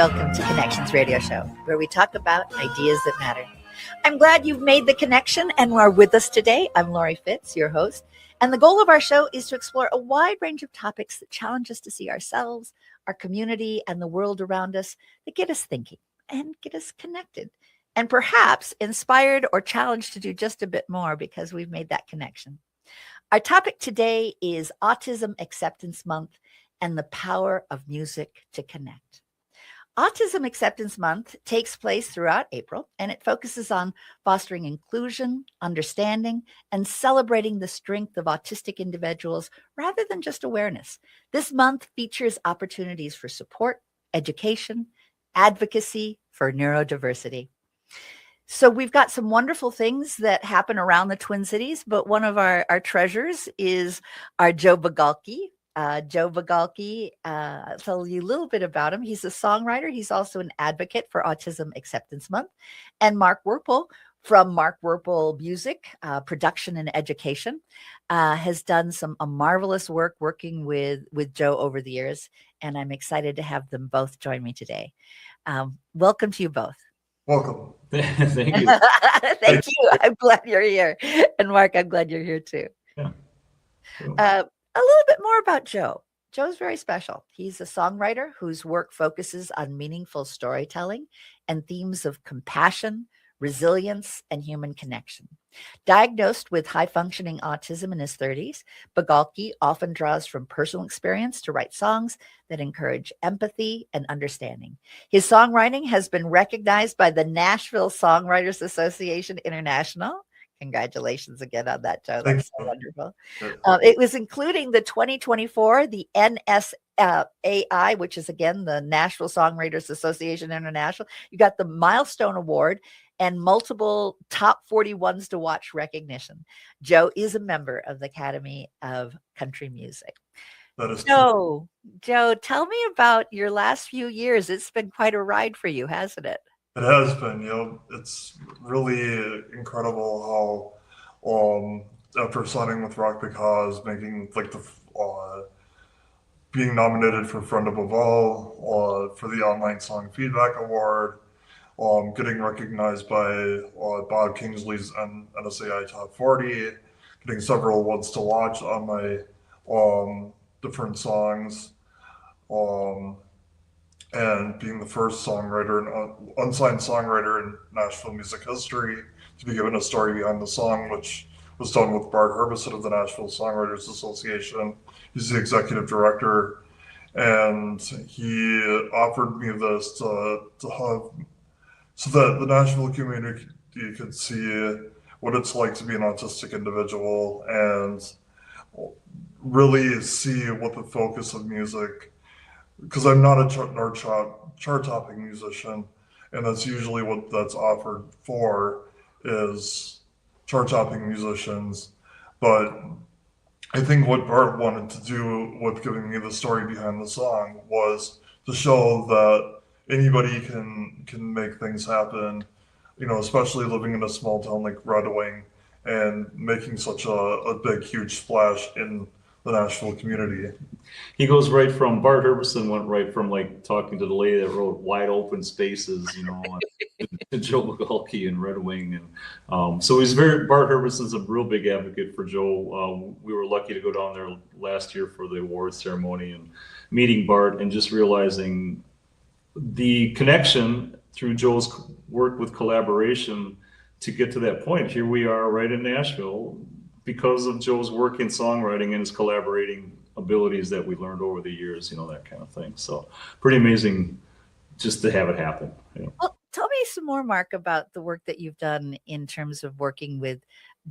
Welcome to Connections Radio Show, where we talk about ideas that matter. I'm glad you've made the connection and are with us today. I'm Laurie Fitz, your host, and the goal of our show is to explore a wide range of topics that challenge us to see ourselves, our community, and the world around us, that get us thinking and get us connected, and perhaps inspired or challenged to do just a bit more because we've made that connection. Our topic today is Autism Acceptance Month and the power of music to connect. Autism Acceptance Month takes place throughout April, and it focuses on fostering inclusion, understanding, and celebrating the strength of autistic individuals rather than just awareness. This month features opportunities for support, education, advocacy for neurodiversity. So we've got some wonderful things that happen around the Twin Cities, but one of our treasures is our Joe Begalkie. Joe Begalkie, I'll tell you a little bit about him. He's a songwriter. He's also an advocate for Autism Acceptance Month. And Mark Worple from Mark Worple Music, Production and Education, has done a marvelous work working with Joe over the years. And I'm excited to have them both join me today. Welcome to you both. Welcome. Thank you. Thank you. I'm glad you're here. And Mark, I'm glad you're here too. Yeah. A little bit more about Joe. Joe's very special. He's a songwriter whose work focuses on meaningful storytelling and themes of compassion, resilience, and human connection. Diagnosed with high-functioning autism in his 30s, Begalkie often draws from personal experience to write songs that encourage empathy and understanding. His songwriting has been recognized by the Nashville Songwriters Association International. Congratulations again on that, Joe. That's so wonderful. It was including the 2024, the NSAI, which is again the Nashville Songwriters Association International. You got the Milestone Award and multiple top 40 ones to watch recognition. Joe is a member of the Academy of Country Music. That is Joe, tell me about your last few years. It's been quite a ride for you, hasn't it? It has been, it's really incredible how, after signing with Rock Because, making being nominated for Friend Above All, for the Online Song Feedback Award, getting recognized by Bob Kingsley's NSAI Top 40, getting several awards to watch on my different songs, and being the first songwriter and unsigned songwriter in Nashville music history to be given a story behind the song, which was done with Bart Herbison of the Nashville Songwriters Association. He's the executive director, and he offered me this to have, so that the Nashville community could see what it's like to be an autistic individual and really see what the focus of music, because I'm not a chart-topping musician, and that's usually what that's offered for, is chart-topping musicians. But I think what Bart wanted to do with giving me the story behind the song was to show that anybody can make things happen, especially living in a small town like Red Wing and making such a big, huge splash in the Nashville community. He goes right from, Bart Herbison went right from like talking to the lady that wrote Wide Open Spaces, to Joe Begalkie and Red Wing. And so Bart Herbison's a real big advocate for Joe. We were lucky to go down there last year for the awards ceremony and meeting Bart and just realizing the connection through Joe's work with collaboration to get to that point. Here we are right in Nashville because of Joe's work in songwriting and his collaborating abilities that we learned over the years, that kind of thing. So pretty amazing just to have it happen. Well, tell me some more, Mark, about the work that you've done in terms of working with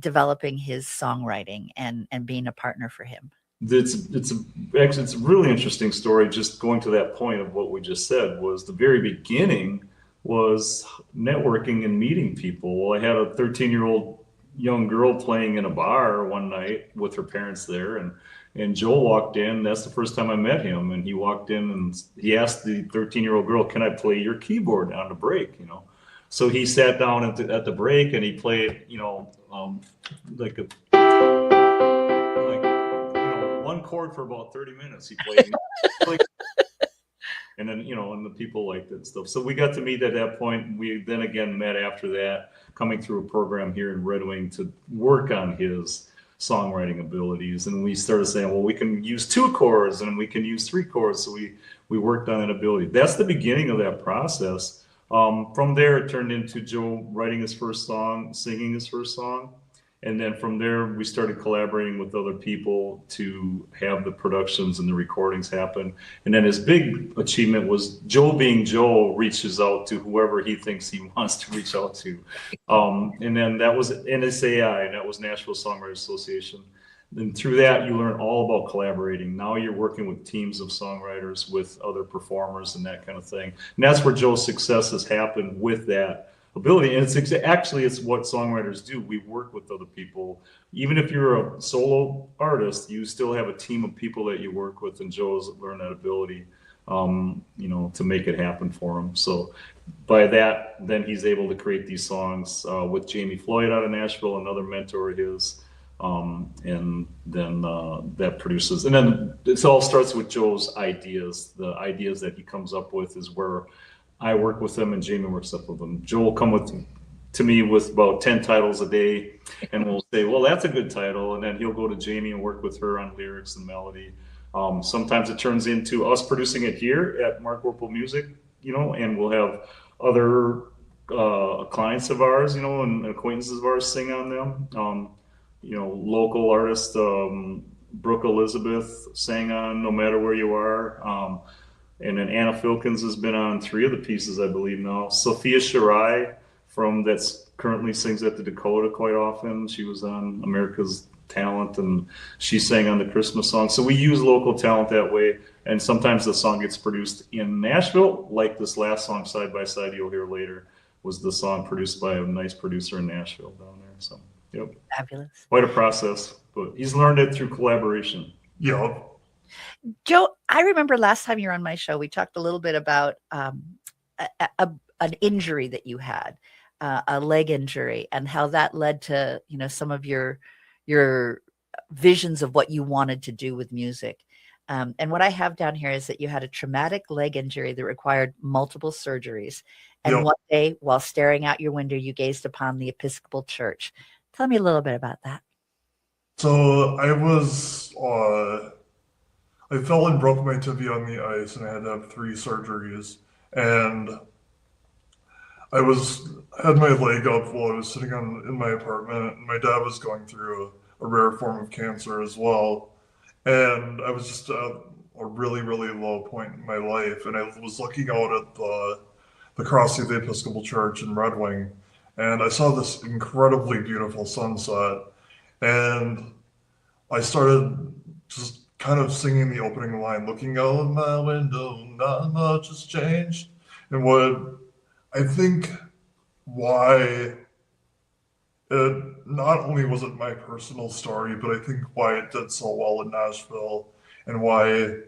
developing his songwriting and being a partner for him. It's a really interesting story. Just going to that point of what we just said was the very beginning was networking and meeting people. Well, I had a 13-year-old young girl playing in a bar one night with her parents there, and Joel walked in. That's the first time I met him, and he walked in and he asked the 13-year-old girl, "Can I play your keyboard on the break?" So he sat down at the break and he played, one chord for about 30 minutes. He played, And then, and the people liked it and stuff. So we got to meet at that point. We then again met after that, coming through a program here in Red Wing to work on his songwriting abilities. And we started saying, well, we can use 2 chords and we can use 3 chords. So we worked on that ability. That's the beginning of that process. From there, it turned into Joe writing his first song, singing his first song. And then from there, we started collaborating with other people to have the productions and the recordings happen. And then his big achievement was Joe being Joe reaches out to whoever he thinks he wants to reach out to. And then that was NSAI, and that was Nashville Songwriters Association. Then through that, you learn all about collaborating. Now you're working with teams of songwriters, with other performers and that kind of thing. And that's where Joe's success has happened with that ability. And it's what songwriters do. We work with other people. Even if you're a solo artist, you still have a team of people that you work with, and Joe's learned that ability, to make it happen for him. So by that, then he's able to create these songs with Jamie Floyd out of Nashville, another mentor of his. And then that produces, and then it all starts with Joe's ideas. The ideas that he comes up with is where I work with them and Jamie works up with them. Joe will come to me with about 10 titles a day, and we'll say, well, that's a good title. And then he'll go to Jamie and work with her on lyrics and melody. Sometimes it turns into us producing it here at Mark Worple Music, and we'll have other clients of ours, and acquaintances of ours sing on them. Local artist, Brooke Elizabeth sang on No Matter Where You Are. And then Anna Filkins has been on 3 of the pieces, I believe now. Sophia Shirai that's currently sings at the Dakota quite often. She was on America's Talent, and she sang on the Christmas song. So we use local talent that way. And sometimes the song gets produced in Nashville, like this last song, Side by Side, you'll hear later, was the song produced by a nice producer in Nashville down there. So, yep. Fabulous. Quite a process, but he's learned it through collaboration. Yeah. Joe, I remember last time you were on my show, we talked a little bit about an injury that you had, a leg injury, and how that led to, some of your visions of what you wanted to do with music. And what I have down here is that you had a traumatic leg injury that required multiple surgeries. And one day, while staring out your window, you gazed upon the Episcopal Church. Tell me a little bit about that. So I fell and broke my tibia on the ice, and I had to have 3 surgeries. And I had my leg up while I was sitting in my apartment, and my dad was going through a rare form of cancer as well. And I was just at a really, really low point in my life, and I was looking out at the cross of the Episcopal Church in Red Wing, and I saw this incredibly beautiful sunset, and I started just kind of singing the opening line, looking out of my window, not much has changed. And what I think why it not only was it my personal story, but I think why it did so well in Nashville, and why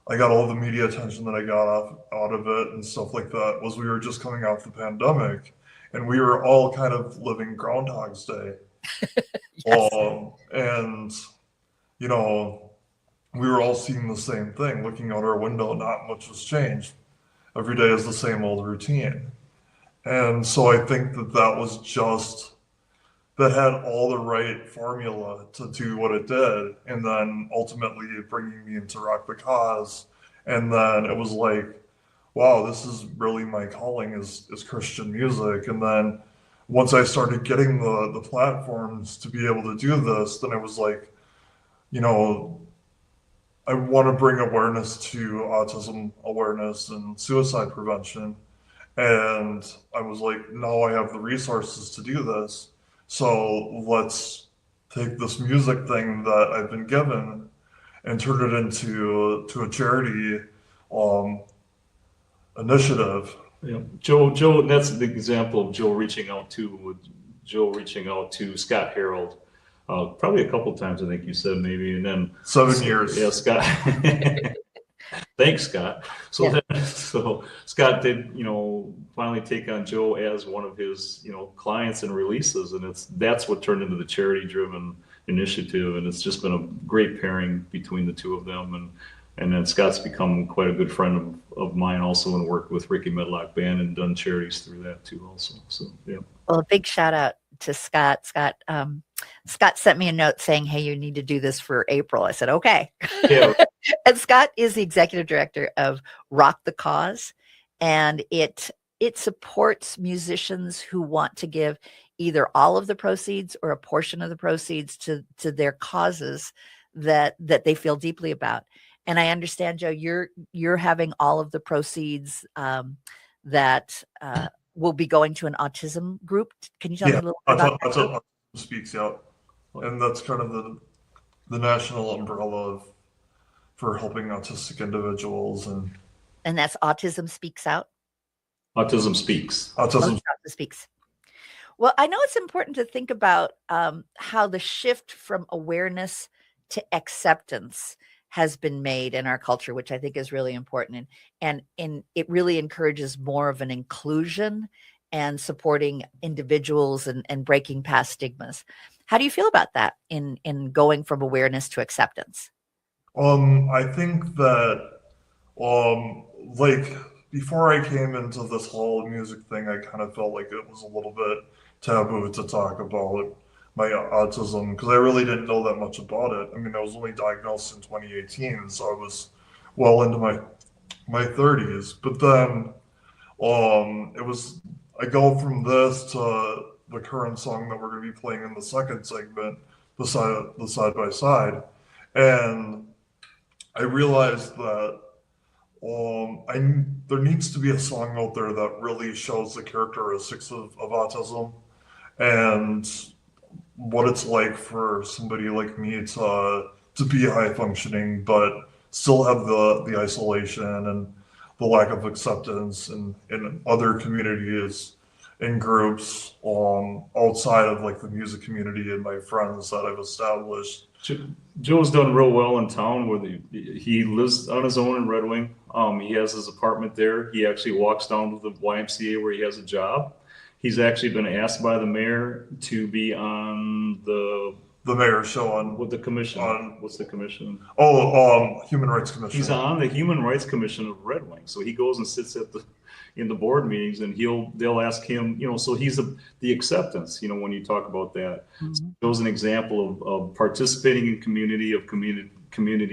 I got all the media attention that I got out of it and stuff like that, was we were just coming off the pandemic, and we were all kind of living Groundhog's Day. Yes. And we were all seeing the same thing, looking out our window, not much has changed. Every day is the same old routine. And so I think that had all the right formula to do what it did. And then ultimately bringing me into Rock the Cause. And then it was like, wow, this is really my calling is Christian music. And then once I started getting the platforms to be able to do this, then it was like, I want to bring awareness to autism awareness and suicide prevention. And I was like, now I have the resources to do this. So let's take this music thing that I've been given and turn it into a charity initiative. Yeah, Joe, that's the example of Joe reaching out to Scott Harold. Probably a couple times, I think you said, maybe, and then 7 years. Yeah, Scott. Thanks, Scott. So Scott did, finally take on Joe as one of his, clients and releases, and that's what turned into the charity-driven initiative, and it's just been a great pairing between the two of them. And And then Scott's become quite a good friend of mine also, and worked with Ricky Medlock Band and done charities through that too also. So, yeah. Well, a big shout out to Scott. Scott sent me a note saying, hey, you need to do this for April. I said, okay. Yeah. And Scott is the executive director of Rock the Cause, and it supports musicians who want to give either all of the proceeds or a portion of the proceeds to their causes that they feel deeply about. And I understand, Joe, you're having all of the proceeds that will be going to an autism group. Can you tell me a little bit about that? Autism Speaks Out, and that's kind of the national umbrella for helping autistic individuals, and that's Autism Speaks Out. Autism Speaks. Autism Speaks. Well, I know it's important to think about how the shift from awareness to acceptance has been made in our culture, which I think is really important. And it really encourages more of an inclusion and supporting individuals and breaking past stigmas. How do you feel about that in going from awareness to acceptance? I think that like before I came into this whole music thing, I kind of felt like it was a little bit taboo to talk about my autism, because I really didn't know that much about it. I mean, I was only diagnosed in 2018, so I was well into my 30s. But then I go from this to the current song that we're going to be playing in the second segment, the side by side, and I realized that there needs to be a song out there that really shows the characteristics of autism and what it's like for somebody like me to be high functioning, but still have the isolation and the lack of acceptance in other communities and groups outside of like the music community and my friends that I've established. Joe's done real well in town, where he lives on his own in Red Wing. He has his apartment there. He actually walks down to the YMCA where he has a job. He's actually been asked by the mayor to be on the mayor's show on what the commission. What's the commission? Human Rights Commission. He's on the Human Rights Commission of Red Wing. So he goes and sits in the board meetings, and they'll ask him, so he's the acceptance, when you talk about that. Mm-hmm. So it was an example of participating in community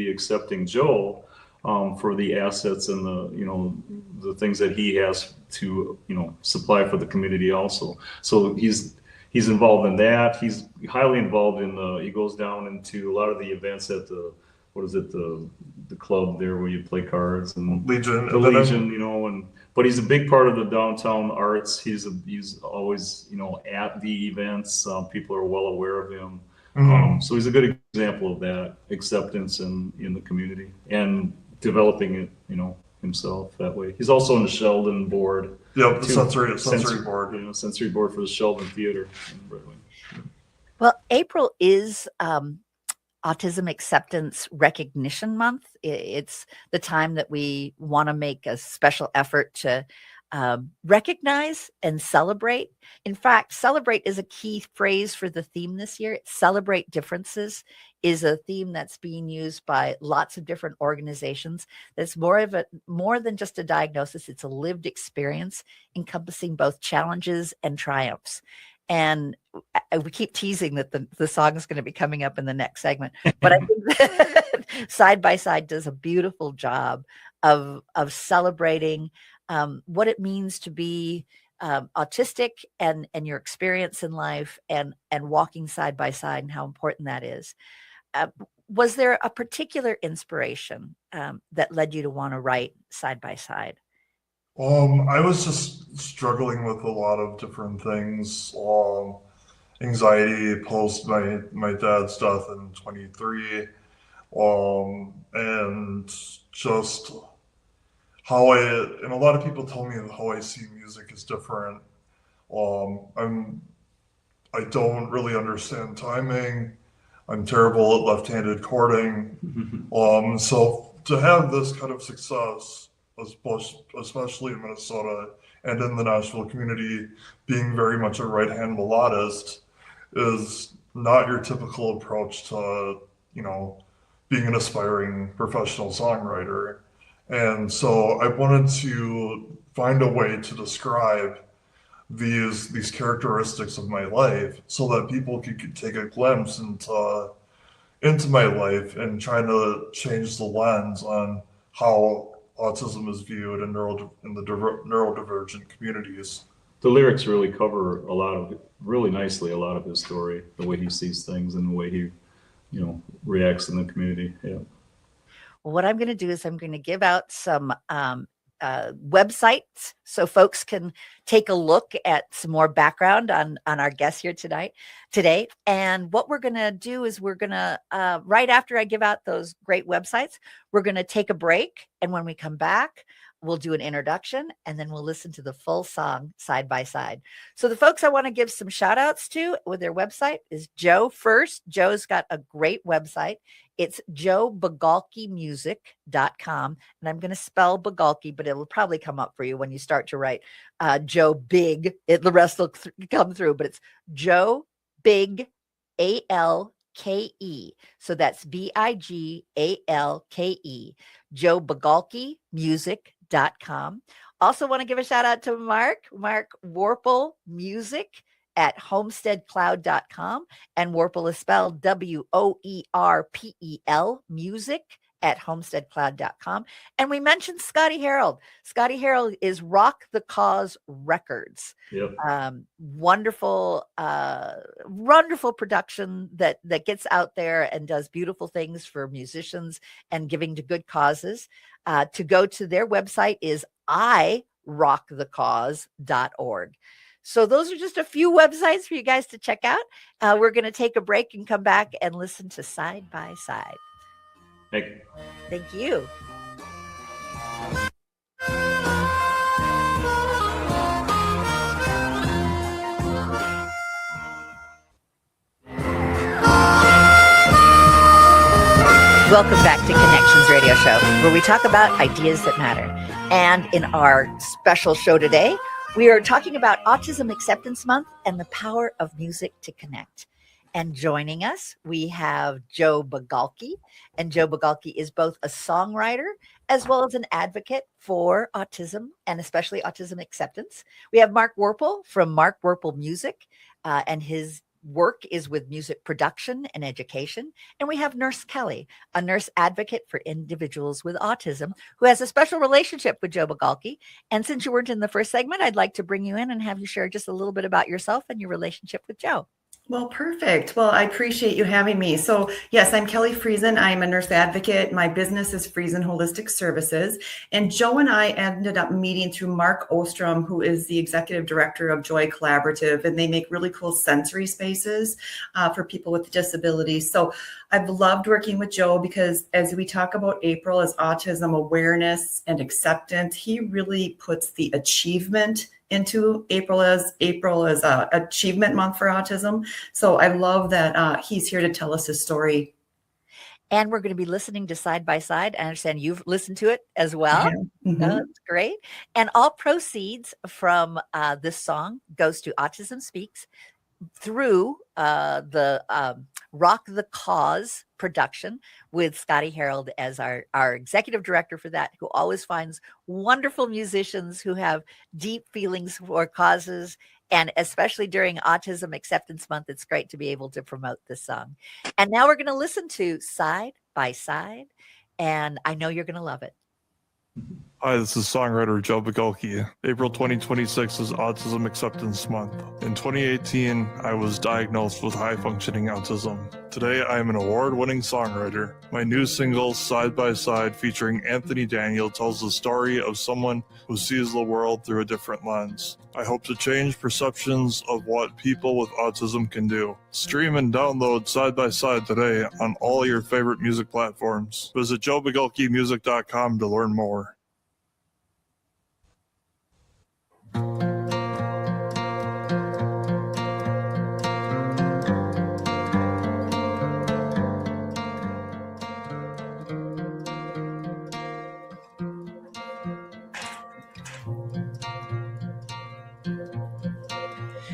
accepting Joe for the assets and the things that he has to, supply for the community also. So he's involved in that. He's highly involved he goes down into a lot of the events at the club there where you play cards and Legion, but he's a big part of the downtown arts. He's always, at the events. People are well aware of him. Mm-hmm. So he's a good example of that acceptance in the community and developing it, himself that way. He's also on the Sheldon board. Yep, the sensory board. Sensory board for the Sheldon Theater in Red Wing. Well, April is Autism Acceptance Recognition Month. It's the time that we want to make a special effort to recognize and celebrate. In fact, celebrate is a key phrase for the theme this year. Celebrate differences is a theme that's being used by lots of different organizations. That's more than just a diagnosis. It's a lived experience encompassing both challenges and triumphs. And we keep teasing that the song is going to be coming up in the next segment, but I think that Side by Side does a beautiful job of celebrating what it means to be autistic and your experience in life and walking side by side and how important that is. Was there a particular inspiration that led you to want to write Side by Side? I was just struggling with a lot of different things. Anxiety post my dad's death in 23, and just how and a lot of people tell me how I see music is different. I don't really understand timing. I'm terrible at left-handed chording. So to have this kind of success, especially in Minnesota and in the Nashville community, being very much a right-hand melodist, is not your typical approach to, being an aspiring professional songwriter. And so I wanted to find a way to describe these characteristics of my life so that people could take a glimpse into my life and trying to change the lens on how autism is viewed in the neurodivergent communities. The lyrics really cover really nicely a lot of his story, the way he sees things and the way he, reacts in the community. Yeah. Well, what I'm going to do is I'm going to give out some websites so folks can take a look at some more background on our guests here today. And what we're going to do is we're going to, right after I give out those great websites, we're going to take a break. And when we come back, we'll do an introduction and then we'll listen to the full song side by side. So the folks I want to give some shout outs to with their website is Joe first. Joe's got a great website. It's joebegalkiemusic.com. And I'm going to spell Begalkie, but it'll probably come up for you when you start to write Joe Big. The rest will come through, but it's Joe Big, ALKE. So that's BIGALKE, joebegalkiemusic.com. Also want to give a shout out to Mark Worple Music at homesteadcloud.com, and Worple is spelled WOERPEL music at homesteadcloud.com. And we mentioned Scotty Harold. Scotty Harold is Rock the Cause Records. Yep. Wonderful production that gets out there and does beautiful things for musicians and giving to good causes. To go to their website is irockthecause.org. So those are just a few websites for you guys to check out. We're going to take a break and come back and listen to Side by Side. Thank you. Welcome back to Connections Radio Show, where we talk about ideas that matter. And in our special show today, we are talking about Autism Acceptance Month and the power of music to connect. And joining us, we have Joe Begalkie. And Joe Begalkie is both a songwriter as well as an advocate for autism and especially autism acceptance. We have Mark Worple from Mark Worple Music, and his work is with music production and education. And we have Nurse Kelly, a nurse advocate for individuals with autism, who has a special relationship with Joe Begalkie. And since you weren't in the first segment, I'd like to bring you in and have you share just a little bit about yourself and your relationship with Joe. Well, perfect. Well, I appreciate you having me. So yes, I'm Kelly Friesen. I'm a nurse advocate. My business is Friesen Holistic Services. And Joe and I ended up meeting through Mark Ostrom, who is the executive director of Joy Collaborative, and they make really cool sensory spaces for people with disabilities. So I've loved working with Joe because as we talk about April as autism awareness and acceptance, he really puts the achievement into April as achievement month for autism. So I love that he's here to tell us his story. And we're going to be listening to Side by Side. I understand you've listened to it as well. Yeah. Mm-hmm. That's great. And all proceeds from this song goes to Autism Speaks through the Rock the Cause production with Scotty Harold as our executive director for that, who always finds wonderful musicians who have deep feelings for causes. And especially during Autism Acceptance Month, it's great to be able to promote this song. And now we're going to listen to Side by Side, and I know you're going to love it. Hi, this is songwriter Joe Begalkie. April 2026 is Autism Acceptance Month. In 2018, I was diagnosed with high-functioning autism. Today, I am an award-winning songwriter. My new single, Side by Side, featuring Anthony Daniel, tells the story of someone who sees the world through a different lens. I hope to change perceptions of what people with autism can do. Stream and download Side by Side today on all your favorite music platforms. Visit joebegalkiemusic.com to learn more.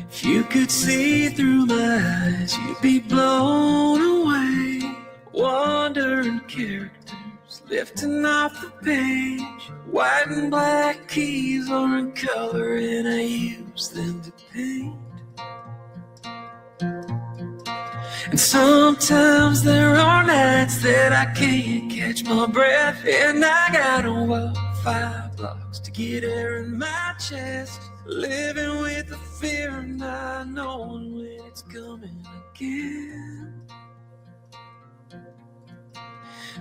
If you could see through my eyes, you'd be blown away. Wonder different characters lifting off the page. White and black keys are in color and I use them to paint. And sometimes there are nights that I can't catch my breath, and I gotta walk 5 blocks to get air in my chest. Living with the fear of not knowing when it's coming again.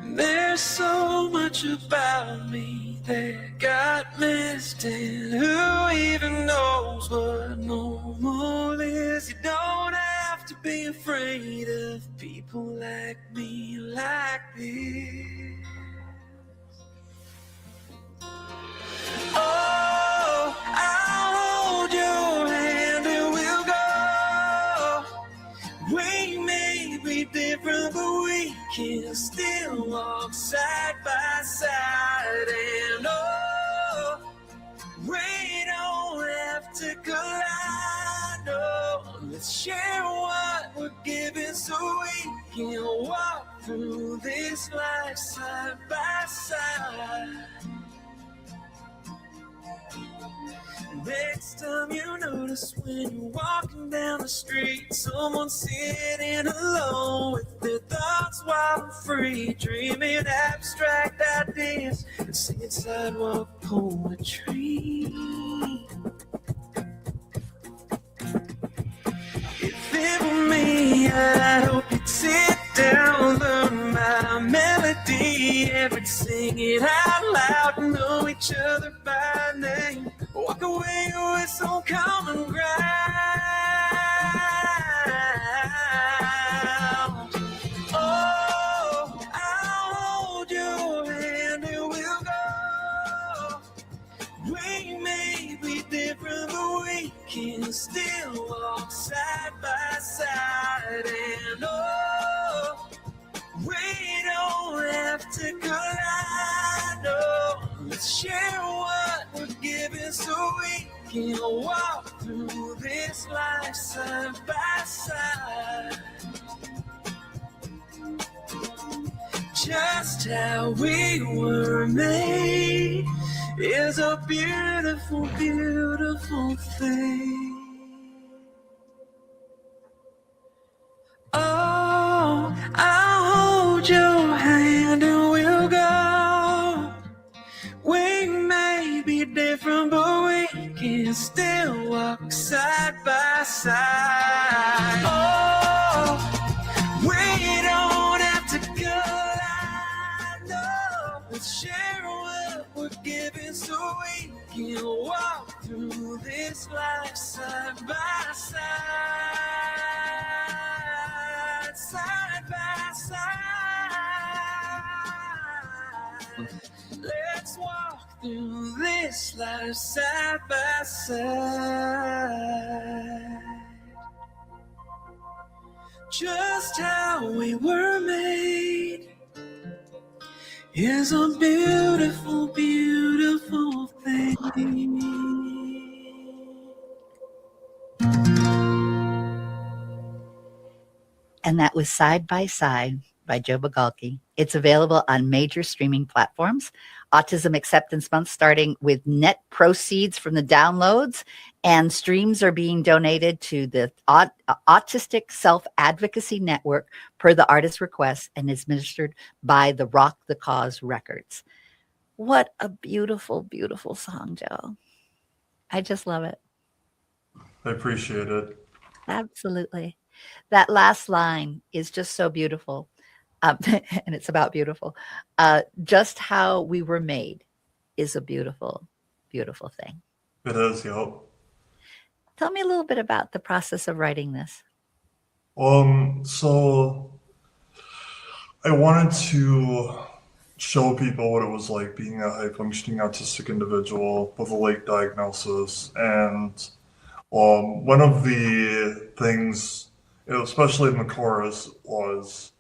There's so much about me that got missed, and who even knows what normal is? You don't have to be afraid of people like me like this. Oh, I'll hold your hand and we'll go. We may be different, but we can still walk side by side. And oh, we don't have to collide. No, let's share what we're given so we can walk through this life side by side. Next time you notice when you're walking down the street, someone sitting alone with their thoughts wild and free, dreaming abstract ideas and singing sidewalk poetry. If it were me, I'd hope you'd sit down, learn my melody, and sing it out loud, know each other by name. Walk away with some common ground. Oh, I'll hold your hand and we'll go. We may be different, but we can still walk side by side. And oh, we don't have to collide. No, let's share what we're given so we can walk through this life side by side. Just how we were made is a beautiful, beautiful thing. Oh, I'll hold your hand and we'll go. We may be different, but we can still walk side by side. Oh, we don't have to collide. No, let's share what we're given so we can walk through this life side by side. Side by side. Let's walk through this life side by side. Just how we were made is a beautiful, beautiful thing. And that was Side by Side by Joe Begalkie. It's available on major streaming platforms. Autism Acceptance Month starting with net proceeds from the downloads, and streams are being donated to the Autistic Self-Advocacy Network per the artist's request and is administered by the Rock the Cause Records. What a beautiful, beautiful song, Joe. I just love it. I appreciate it. Absolutely. That last line is just so beautiful. And it's about beautiful. Just how we were made is a beautiful, beautiful thing. It is, yep. Tell me a little bit about the process of writing this. So I wanted to show people what it was like being a high-functioning autistic individual with a late diagnosis. And one of the things, especially in the chorus, was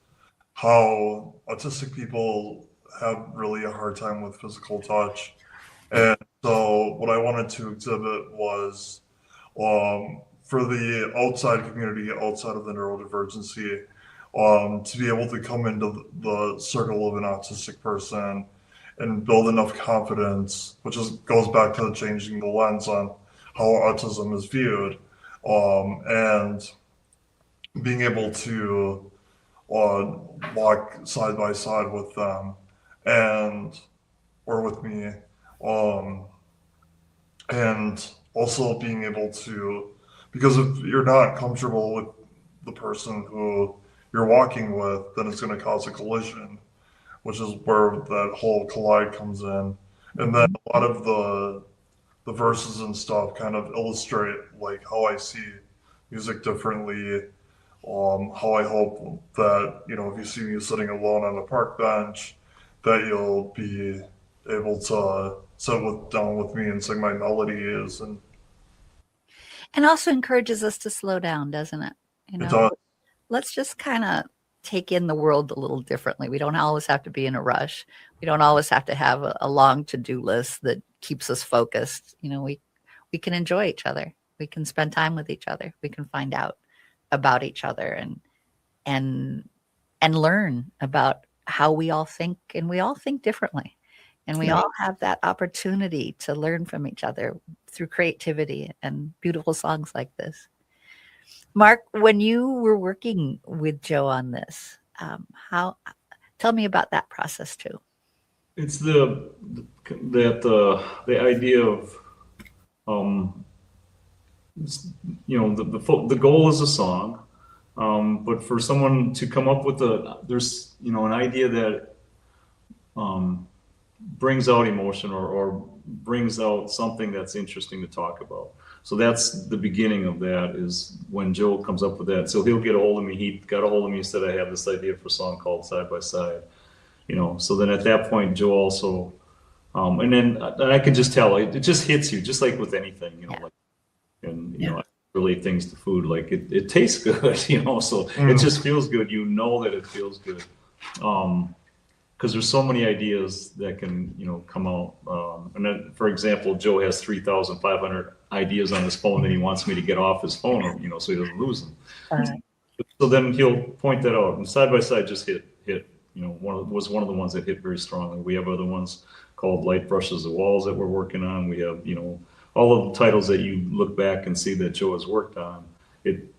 how autistic people have really a hard time with physical touch. And so what I wanted to exhibit was for the outside community, outside of the neurodivergency, to be able to come into the circle of an autistic person and build enough confidence, which goes back to changing the lens on how autism is viewed, and being able to walk side by side with them or with me, and also being able to, because if you're not comfortable with the person who you're walking with, then it's going to cause a collision, which is where that whole collide comes in. And then a lot of the verses and stuff kind of illustrate like how I see music differently. How I hope that, if you see me sitting alone on a park bench, that you'll be able to down with me and sing my melodies. And also encourages us to slow down, doesn't it? It does. Let's just kind of take in the world a little differently. We don't always have to be in a rush. We don't always have to have a long to-do list that keeps us focused. We can enjoy each other. We can spend time with each other. We can find out about each other and learn about how we all think, and we all think differently. And we all have that opportunity to learn from each other through creativity and beautiful songs like this. Mark, when you were working with Joe on this, tell me about that process too. It's the idea of, the goal is a song, but for someone to come up with there's an idea that brings out emotion or brings out something that's interesting to talk about. So that's the beginning of that, is when Joe comes up with that. So he'll get a hold of me. He got a hold of me and said, I have this idea for a song called Side by Side. So then at that point, Joe also, and then I could just tell, it just hits you, just like with anything, I relate things to food, like it tastes good, so it just feels good. That it feels good. Because there's so many ideas that can, come out. And then, for example, Joe has 3,500 ideas on his phone that he wants me to get off his phone, so he doesn't lose them. So then he'll point that out. And Side by Side just hit, was one of the ones that hit very strongly. We have other ones called Light Brushes the Walls that we're working on. We have, all of the titles that you look back and see that Joe has worked on.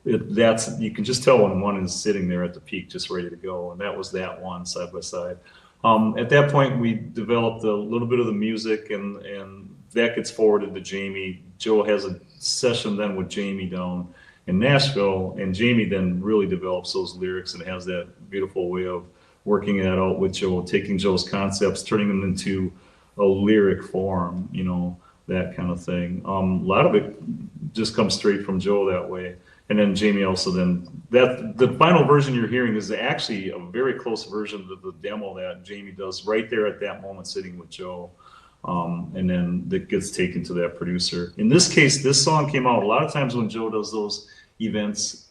That's, you can just tell when one is sitting there at the peak, just ready to go. And that was that one, Side by Side. At that point, we developed a little bit of the music, and that gets forwarded to Jamie. Joe has a session then with Jamie down in Nashville, and Jamie then really develops those lyrics and has that beautiful way of working that out with Joe, taking Joe's concepts, turning them into a lyric form, that kind of thing. A lot of it just comes straight from Joe that way. And then Jamie also the final version you're hearing is actually a very close version of the demo that Jamie does right there at that moment sitting with Joe. And then that gets taken to that producer. In this case, this song came out a lot of times when Joe does those events.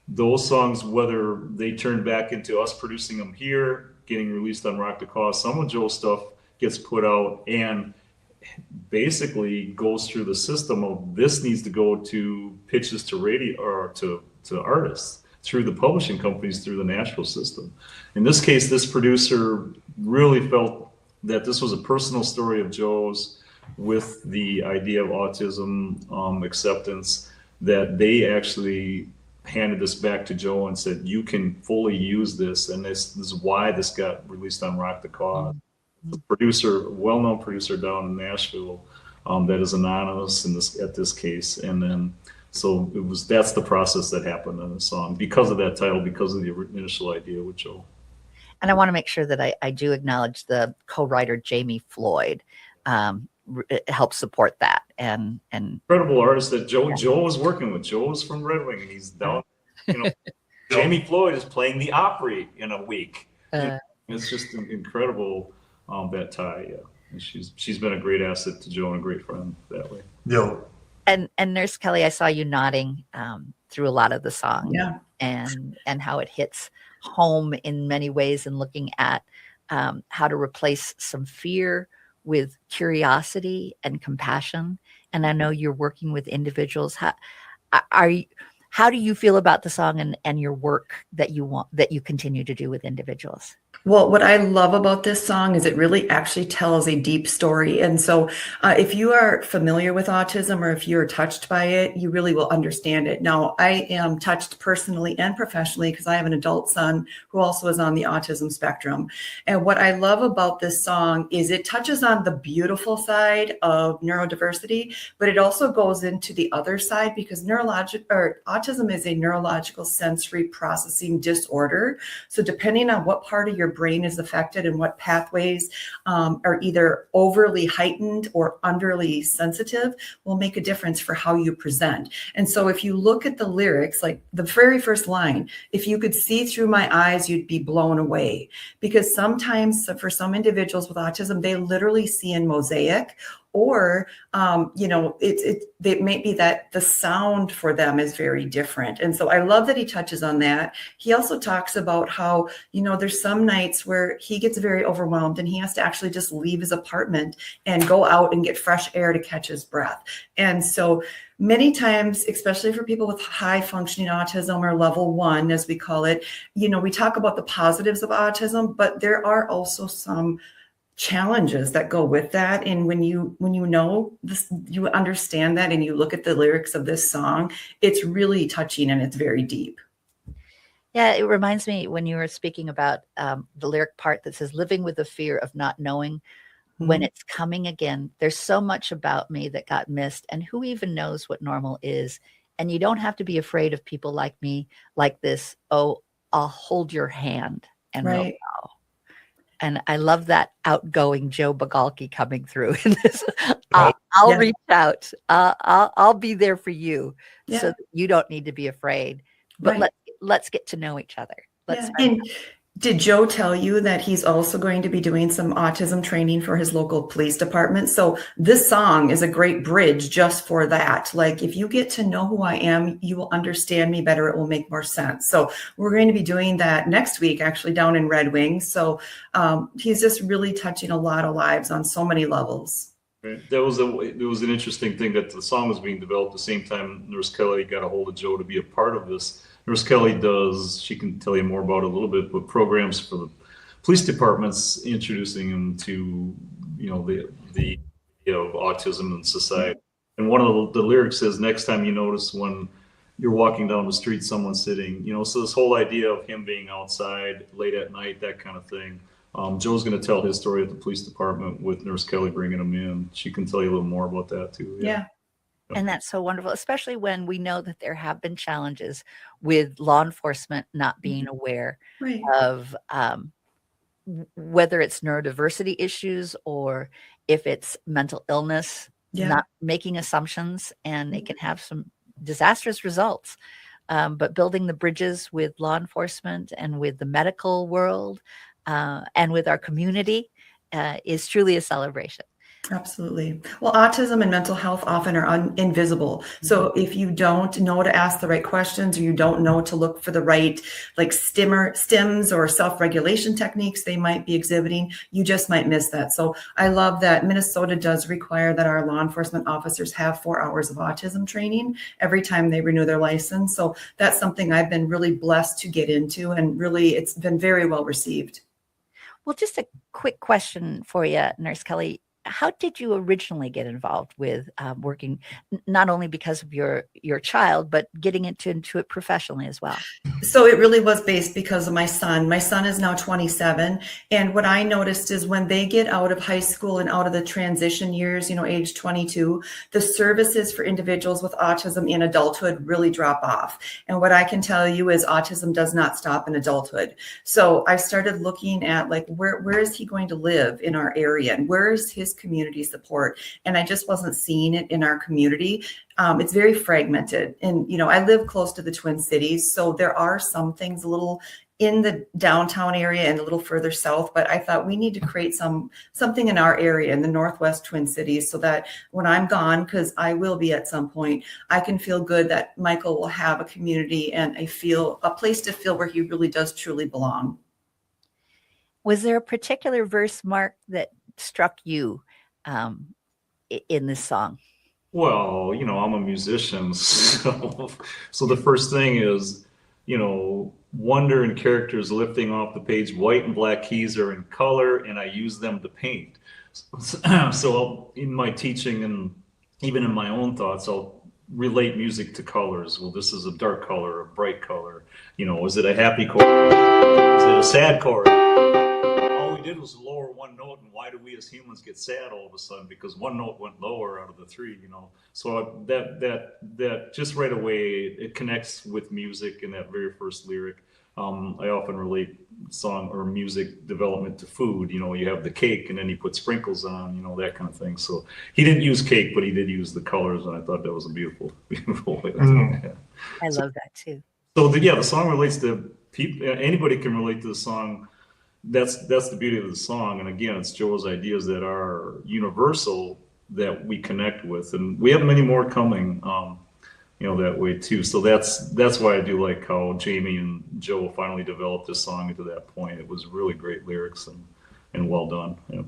Those songs, whether they turn back into us producing them here, getting released on Rock the Cause, some of Joe's stuff gets put out and basically goes through the system of this needs to go to pitches to radio or to artists through the publishing companies, through the Nashville system. In this case, this producer really felt that this was a personal story of Joe's with the idea of autism acceptance, that they actually handed this back to Joe and said, you can fully use this, and this is why this got released on Rock the Cause. The producer, well-known producer down in Nashville, that is anonymous at this case, and then so that's the process that happened in the song because of that title, because of the initial idea with Joe. And I want to make sure that I do acknowledge the co-writer Jamie Floyd helped support that, and incredible artist that Joe was working with. Joe was from Red Wing, and he's down. Jamie Floyd is playing the Opry in a week. It's just incredible. That tie, and she's been a great asset to Joe and a great friend that way. Yeah. And Nurse Kelly, I saw you nodding through a lot of the song, and how it hits home in many ways, and looking at how to replace some fear with curiosity and compassion. And I know you're working with individuals. How do you feel about the song and your work that you continue to do with individuals? Well, what I love about this song is it really actually tells a deep story. And so if you are familiar with autism or if you're touched by it, you really will understand it. Now, I am touched personally and professionally because I have an adult son who also is on the autism spectrum. And what I love about this song is it touches on the beautiful side of neurodiversity, but it also goes into the other side because autism is a neurological sensory processing disorder. So depending on what part of your brain is affected and what pathways are either overly heightened or underly sensitive will make a difference for how you present. And so if you look at the lyrics, like the very first line, if you could see through my eyes, you'd be blown away. Because sometimes for some individuals with autism, they literally see in mosaic, or it may be that the sound for them is very different. And so I love that he touches on that. He also talks about how, there's some nights where he gets very overwhelmed and he has to actually just leave his apartment and go out and get fresh air to catch his breath. And so many times, especially for people with high functioning autism or level 1, as we call it, we talk about the positives of autism, but there are also some challenges that go with that. And when you know this, you understand that, and you look at the lyrics of this song, it's really touching and it's very deep. Yeah, it reminds me when you were speaking about the lyric part that says, living with the fear of not knowing when it's coming again. There's so much about me that got missed, and who even knows what normal is. And you don't have to be afraid of people like me, like this. Oh, I'll hold your hand and we'll go. And I love that outgoing Joe Begalkie coming through in this. I'll reach out. I'll be there for you, so that you don't need to be afraid. But let's get to know each other. And did Joe tell you that he's also going to be doing some autism training for his local police department? So this song is a great bridge just for that. Like, if you get to know who I am, you will understand me better. It will make more sense. So we're going to be doing that next week, actually, down in Red Wing. So he's just really touching a lot of lives on so many levels. Right. It was an interesting thing that the song was being developed at the same time. Nurse Kelly got a hold of Joe to be a part of this. Nurse Kelly she can tell you more about it a little bit, but programs for the police departments, introducing them to, the of autism in society. And one of the lyrics says, next time you notice when you're walking down the street, someone sitting, so this whole idea of him being outside late at night, that kind of thing. Joe's going to tell his story at the police department with Nurse Kelly bringing him in. She can tell you a little more about that too. Yeah. And that's so wonderful, especially when we know that there have been challenges with law enforcement not being aware of whether it's neurodiversity issues or if it's mental illness, not making assumptions, and it can have some disastrous results. But building the bridges with law enforcement and with the medical world and with our community is truly a celebration. Absolutely. Well, autism and mental health often are invisible. So if you don't know to ask the right questions, or you don't know to look for the right, like stims or self-regulation techniques they might be exhibiting, you just might miss that. So I love that Minnesota does require that our law enforcement officers have 4 hours of autism training every time they renew their license. So that's something I've been really blessed to get into, and really it's been very well received. Well, just a quick question for you, Nurse Kelly. How did you originally get involved with working, not only because of your child, but getting into it professionally as well? So it really was based because of my son. My son is now 27. And what I noticed is when they get out of high school and out of the transition years, age 22, the services for individuals with autism in adulthood really drop off. And what I can tell you is autism does not stop in adulthood. So I started looking at where is he going to live in our area, and where is his community support? And I just wasn't seeing it in our community. It's very fragmented. And, I live close to the Twin Cities, so there are some things a little in the downtown area and a little further south, but I thought we need to create something in our area in the Northwest Twin Cities so that when I'm gone, because I will be at some point, I can feel good that Michael will have a community and a place to feel where he really does truly belong. Was there a particular verse, Mark, that struck you in this song? Well, I'm a musician, so the first thing is, wonder and characters lifting off the page. White and black keys are in color, and I use them to paint. So in my teaching and even in my own thoughts, I'll relate music to colors. Well, this is a dark color, a bright color. Is it a happy chord? Is it a sad chord? All we did was lower one note, and why do we as humans get sad all of a sudden? Because one note went lower out of the three. So that just right away it connects with music in that very first lyric. I often relate song or music development to food. You have the cake, and then he put sprinkles on, that kind of thing. So he didn't use cake, but he did use the colors, and I thought that was a beautiful, beautiful way. I love that too. So the song relates to people. Anybody can relate to the song. That's the beauty of the song. And again, it's Joe's ideas that are universal that we connect with, and we have many more coming. That way too. So that's why I do like how Jamie and Joe finally developed this song into that point. It was really great lyrics and well done. Yeah.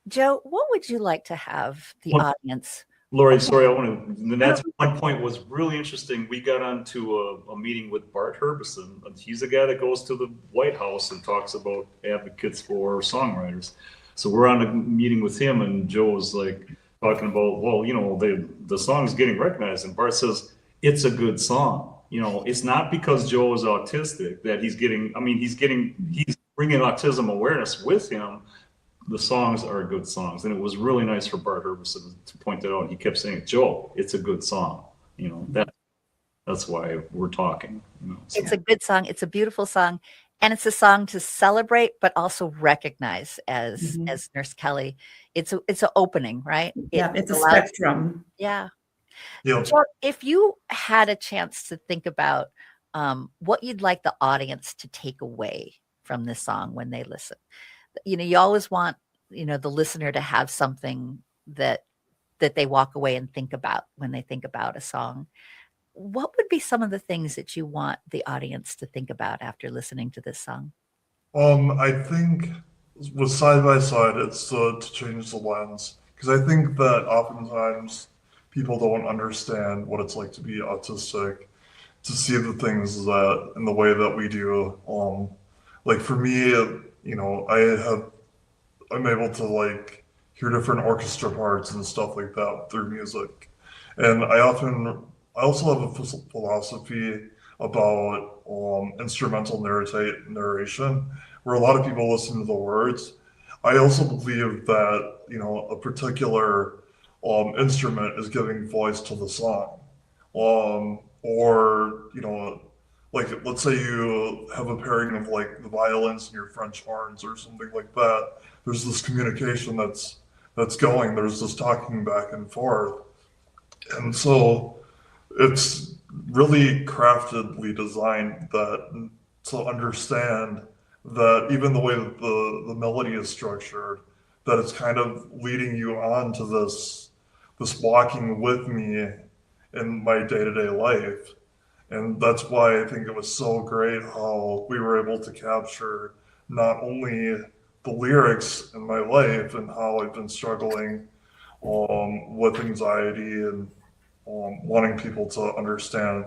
Joe, what would you like to have the audience? Laurie, sorry, that's one point was really interesting. We got onto a meeting with Bart Herbison. He's the guy that goes to the White House and talks about advocates for songwriters. So we're on a meeting with him, and Joe was like talking about, well, the song's getting recognized, and Bart says it's a good song. It's not because Joe is autistic that he's bringing autism awareness with him. The songs are good songs, and it was really nice for Bart Herbison to point that out. He kept saying, Joe, it's a good song. That's why we're talking. So. It's a good song. It's a beautiful song. And it's a song to celebrate, but also recognize as Nurse Kelly. It's an opening, right? It's a spectrum. Yeah. Yeah. Joe, if you had a chance to think about what you'd like the audience to take away from this song when they listen, you always want, the listener to have something that they walk away and think about when they think about a song. What would be some of the things that you want the audience to think about after listening to this song? I think with Side by Side, it's to change the lens, because I think that oftentimes people don't understand what it's like to be autistic, to see the things that in the way that we do. Like for me, I'm able to hear different orchestra parts and stuff like that through music, and I also have a philosophy about instrumental narration, where a lot of people listen to the words. I also believe that a particular instrument is giving voice to the song, or let's say you have a pairing of the violins and your French horns or something like that. There's this communication that's going. There's this talking back and forth, and so it's really craftedly designed that to understand that even the way that the melody is structured, that it's kind of leading you on to this walking with me in my day-to-day life. And that's why I think it was so great how we were able to capture not only the lyrics in my life and how I've been struggling with anxiety and wanting people to understand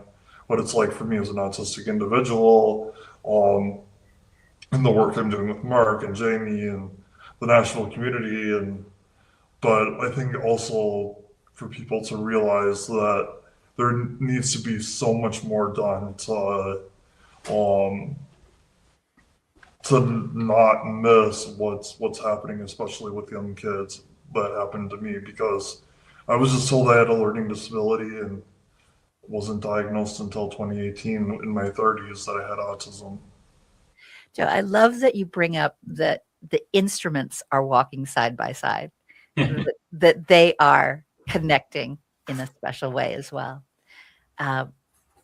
what it's like for me as an autistic individual, and the work I'm doing with Mark and Jamie and the Nashville community. But I think also for people to realize that there needs to be so much more done to not miss what's happening, especially with young kids. That happened to me because I was just told I had a learning disability and wasn't diagnosed until 2018 in my 30s that I had autism. Joe, I love that you bring up that the instruments are walking side by side, that they are connecting in a special way as well.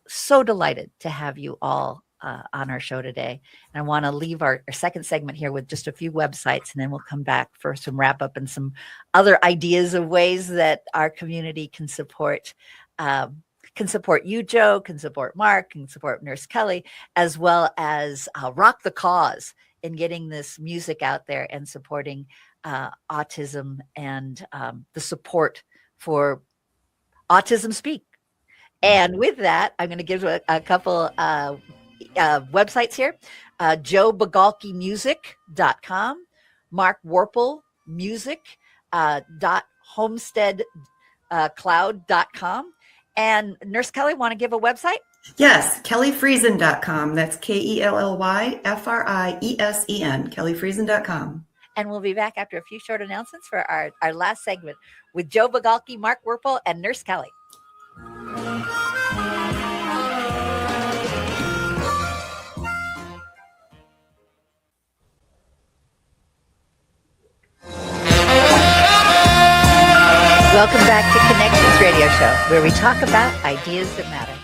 So delighted to have you all on our show today. And I want to leave our second segment here with just a few websites, and then we'll come back for some wrap up and some other ideas of ways that our community can support you, Joe, can support Mark, can support Nurse Kelly, as well as rock the cause in getting this music out there and supporting autism and the support for Autism Speak. And with that, I'm going to give a couple websites here. JoeBegalkieMusic.com, Mark Worple Music .homesteadcloud.com. And Nurse Kelly, want to give a website? Yes, kellyfriesen.com. That's KELLYFRIESEN, kellyfriesen.com. And we'll be back after a few short announcements for our last segment with Joe Begalkie, Mark Worple, and Nurse Kelly. Welcome back to Connections Radio Show, where we talk about ideas that matter.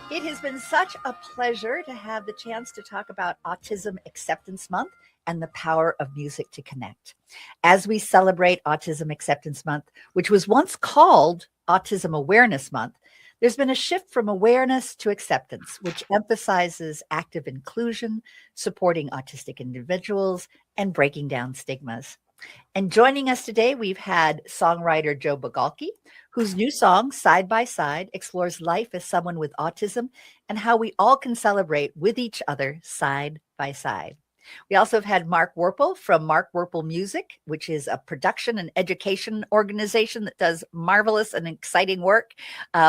It has been such a pleasure to have the chance to talk about Autism Acceptance Month and the power of music to connect. As we celebrate Autism Acceptance Month, which was once called Autism Awareness Month, there's been a shift from awareness to acceptance, which emphasizes active inclusion, supporting autistic individuals, and breaking down stigmas. And joining us today, we've had songwriter Joe Begalkie, whose new song, Side by Side, explores life as someone with autism and how we all can celebrate with each other side by side. We also have had Mark Worple from Mark Worple Music, which is a production and education organization that does marvelous and exciting work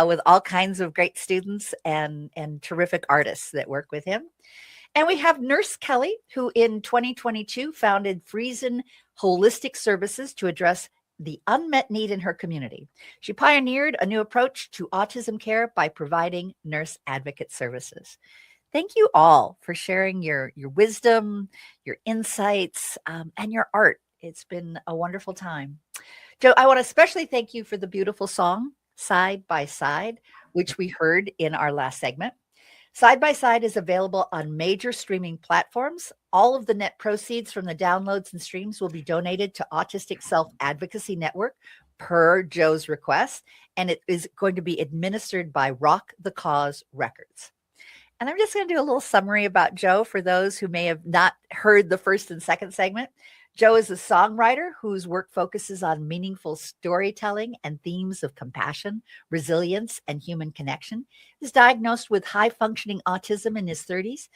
with all kinds of great students and terrific artists that work with him. And we have Nurse Kelly, who in 2022 founded Friesen Holistic Services to address the unmet need in her community. She pioneered a new approach to autism care by providing nurse advocate services. Thank you all for sharing your wisdom, your insights, and your art. It's been a wonderful time. Joe, I want to especially thank you for the beautiful song, Side by Side, which we heard in our last segment. Side by Side is available on major streaming platforms. All of the net proceeds from the downloads and streams will be donated to Autistic Self-Advocacy Network per Joe's request, and it is going to be administered by Rock the Cause Records. And I'm just going to do a little summary about Joe for those who may have not heard the first and second segment. Joe is a songwriter whose work focuses on meaningful storytelling and themes of compassion, resilience, and human connection. He's diagnosed with high-functioning autism in his 30s.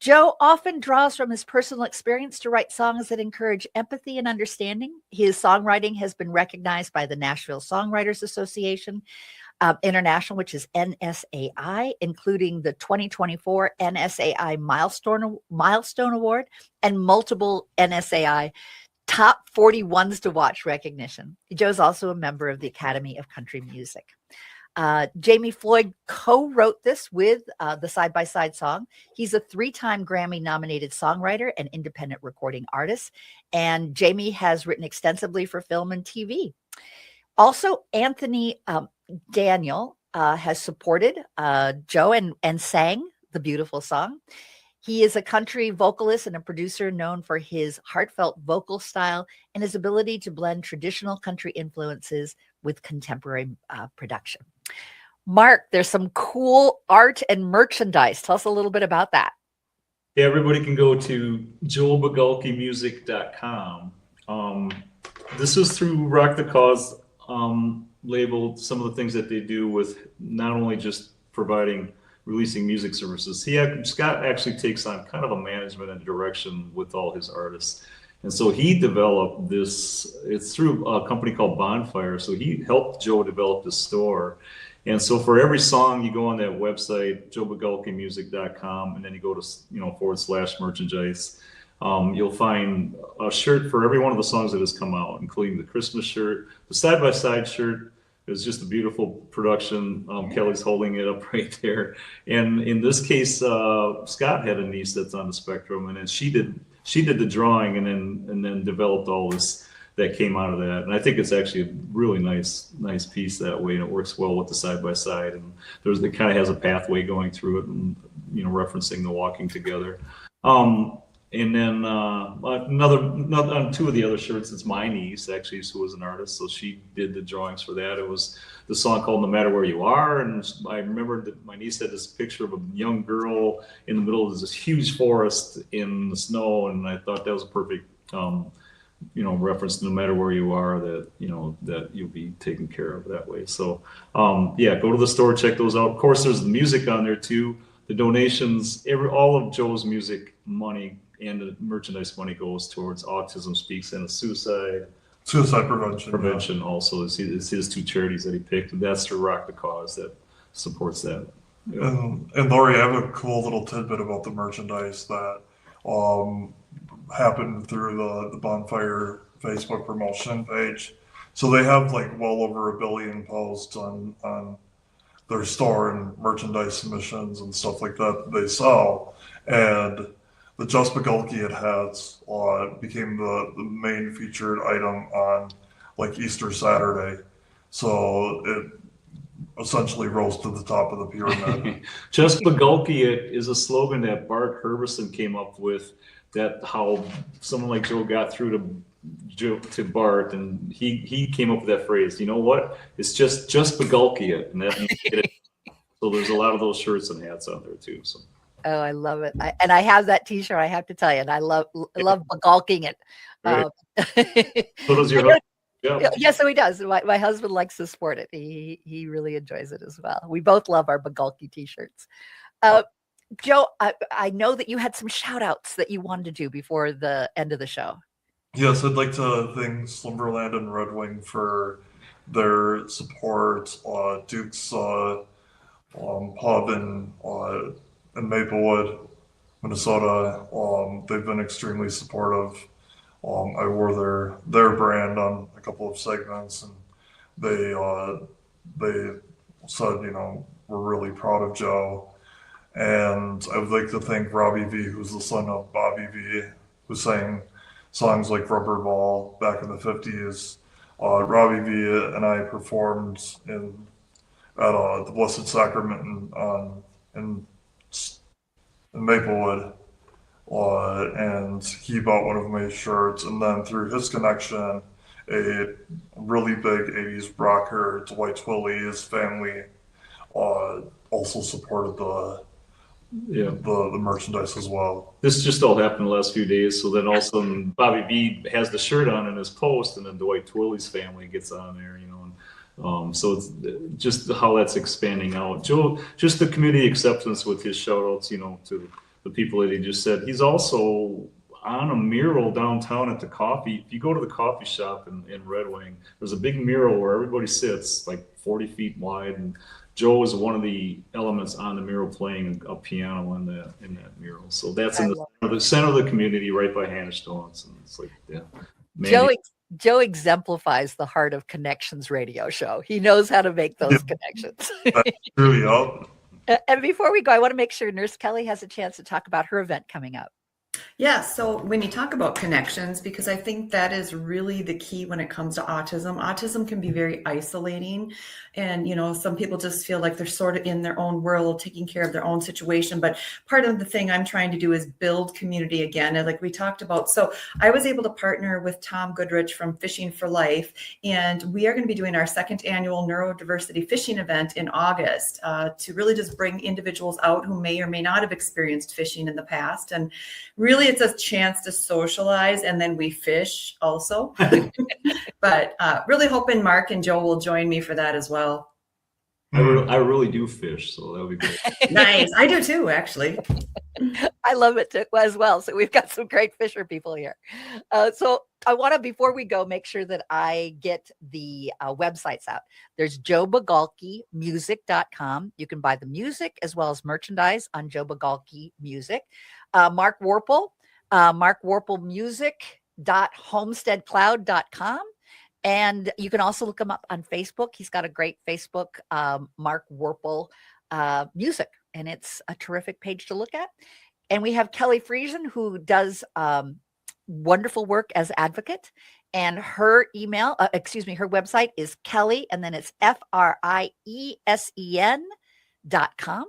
Joe often draws from his personal experience to write songs that encourage empathy and understanding. His songwriting has been recognized by the Nashville Songwriters Association International, which is NSAI, including the 2024 NSAI Milestone Award and multiple NSAI Top 40 Ones to Watch recognition. Joe's also a member of the Academy of Country Music. Jamie Floyd co-wrote this with the Side by Side song. He's a 3-time Grammy-nominated songwriter and independent recording artist, and Jamie has written extensively for film and TV. Also, Anthony Daniel has supported Joe and sang the beautiful song. He is a country vocalist and a producer known for his heartfelt vocal style and his ability to blend traditional country influences with contemporary production. Mark, there's some cool art and merchandise. Tell us a little bit about that. Yeah, everybody can go to joebegalkiemusic.com. This was through Rock the Cause labeled some of the things that they do with not only just releasing music services. Scott actually takes on kind of a management and direction with all his artists. And so he developed this, it's through a company called Bonfire. So he helped Joe develop the store. And so for every song, you go on that website, joebegalkiemusic.com, and then you go to, /merchandise. You'll find a shirt for every one of the songs that has come out, including the Christmas shirt. The Side by Side shirt is just a beautiful production. Kelly's holding it up right there. And in this case, Scott had a niece that's on the spectrum, and then she did the drawing and then developed all this that came out of that. And I think it's actually a really nice piece that way, and it works well with the Side by Side. And it kind of has a pathway going through it, and referencing the walking together. And then on 2 of the other shirts, it's my niece actually, who was an artist, so she did the drawings for that. It was the song called "No Matter Where You Are," and I remember that my niece had this picture of a young girl in the middle of this huge forest in the snow, and I thought that was a perfect reference no matter where you are that, that you'll be taken care of that way. So, yeah, go to the store, check those out. Of course, there's the music on there too. The donations, all of Joe's music money and the merchandise money goes towards Autism Speaks and the suicide prevention. Also, it's his two charities that he picked, and that's to Rock the Cause that supports that. Yeah. And Laurie, I have a cool little tidbit about the merchandise that happened through the Bonfire Facebook promotion page. So they have like well over 1 billion posts on their store and merchandise submissions and stuff like that they sell. And the Just Begalkie hats became the main featured item on like Easter Saturday. So it essentially rose to the top of the pyramid. Just Begalkie is a slogan that Bart Herbison came up with, that how someone like Joe got through to Bart, and he came up with that phrase. You know what? It's just Begalkie it, and that means it. So there's a lot of those shirts and hats out there too. So. Oh, I love it. I have that T-shirt. I have to tell you, and I love Begalking it. Right. So does your husband? Yeah. Yeah, so he does. My husband likes to sport it. He really enjoys it as well. We both love our Begalkie T-shirts. Joe, I know that you had some shout outs that you wanted to do before the end of the show. Yes, I'd like to thank Slumberland and Red Wing for their support. Duke's pub in Maplewood, Minnesota. They've been extremely supportive. I wore their brand on a couple of segments, and they said, we're really proud of Joe. And I would like to thank Robbie V, who's the son of Bobby V, who sang songs like Rubber Ball back in the 50s. Robbie V and I performed at the Blessed Sacrament in Maplewood. And he bought one of my shirts, and then through his connection, a really big 80s rocker, Dwight Twilley, his family also supported the merchandise as well. This just all happened the last few days. So then all of a sudden Bobby B has the shirt on in his post, and then Dwight Twilley's family gets on there, so it's just how that's expanding out. Joe, just the community acceptance with his shout outs, to the people that he just said. He's also on a mural downtown at the coffee. If you go to the coffee shop in Red Wing, there's a big mural where everybody sits, like 40 feet wide, and Joe is one of the elements on the mural playing a piano in that mural. So that's in the center of the community, right by Hannah Stone's. And it's like, yeah. Joe exemplifies the Heart of Connections radio show. He knows how to make those connections. That's true, y'all. And before we go, I want to make sure Nurse Kelly has a chance to talk about her event coming up. Yeah, so when you talk about connections, because I think that is really the key when it comes to autism. Autism can be very isolating. And, some people just feel like they're sort of in their own world, taking care of their own situation. But part of the thing I'm trying to do is build community again, and like we talked about. So I was able to partner with Tom Goodrich from Fishing for Life, and we are going to be doing our 2nd annual neurodiversity fishing event in August to really just bring individuals out who may or may not have experienced fishing in the past. And really, it's a chance to socialize, and then we fish also. But really hoping Mark and Joe will join me for that as well. I really do fish, so that'll be great. Nice. I do too, actually. I love it too, as well. So we've got some great fisher people here. So I want to, before we go, make sure that I get the websites out. There's joebegalkiemusic.com. You can buy the music as well as merchandise on Joe Begalkie Music. Mark Worple, markworplemusic.homesteadcloud.com. And you can also look him up on Facebook. He's got a great Facebook, Mark Worple Music, and it's a terrific page to look at. And we have Kelly Friesen, who does wonderful work as advocate. And her email, her website is Kelly, and then it's FRIESEN.com.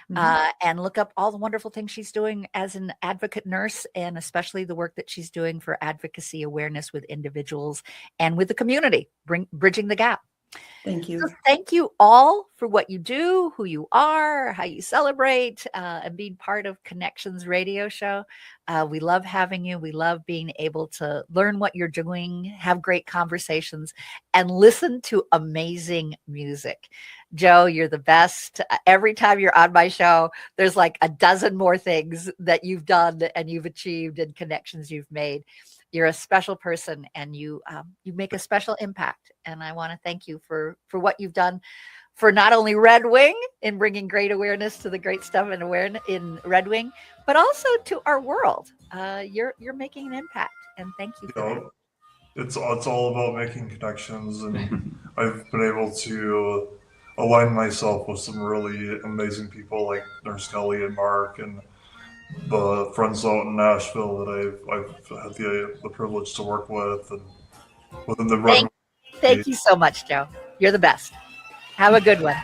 And look up all the wonderful things she's doing as an advocate nurse, and especially the work that she's doing for advocacy awareness with individuals and with the community, bridging the gap. Thank you. So thank you all for what you do, who you are, how you celebrate, and being part of Connections Radio Show. We love having you. We love being able to learn what you're doing, have great conversations, and listen to amazing music. Joe, you're the best. Every time you're on my show, there's like a dozen more things that you've done and you've achieved and connections you've made. You're a special person, and you make a special impact. And I want to thank you for what you've done for not only Red Wing in bringing great awareness to the great stuff and awareness in Red Wing, but also to our world. You're making an impact, and thank you for that. It's all about making connections, and I've been able to align myself with some really amazing people like Nurse Kelly and Mark and the friends out in Nashville that I've had the privilege to work with, and within the Red Wing. Thank you so much, Joe. You're the best. Have a good one.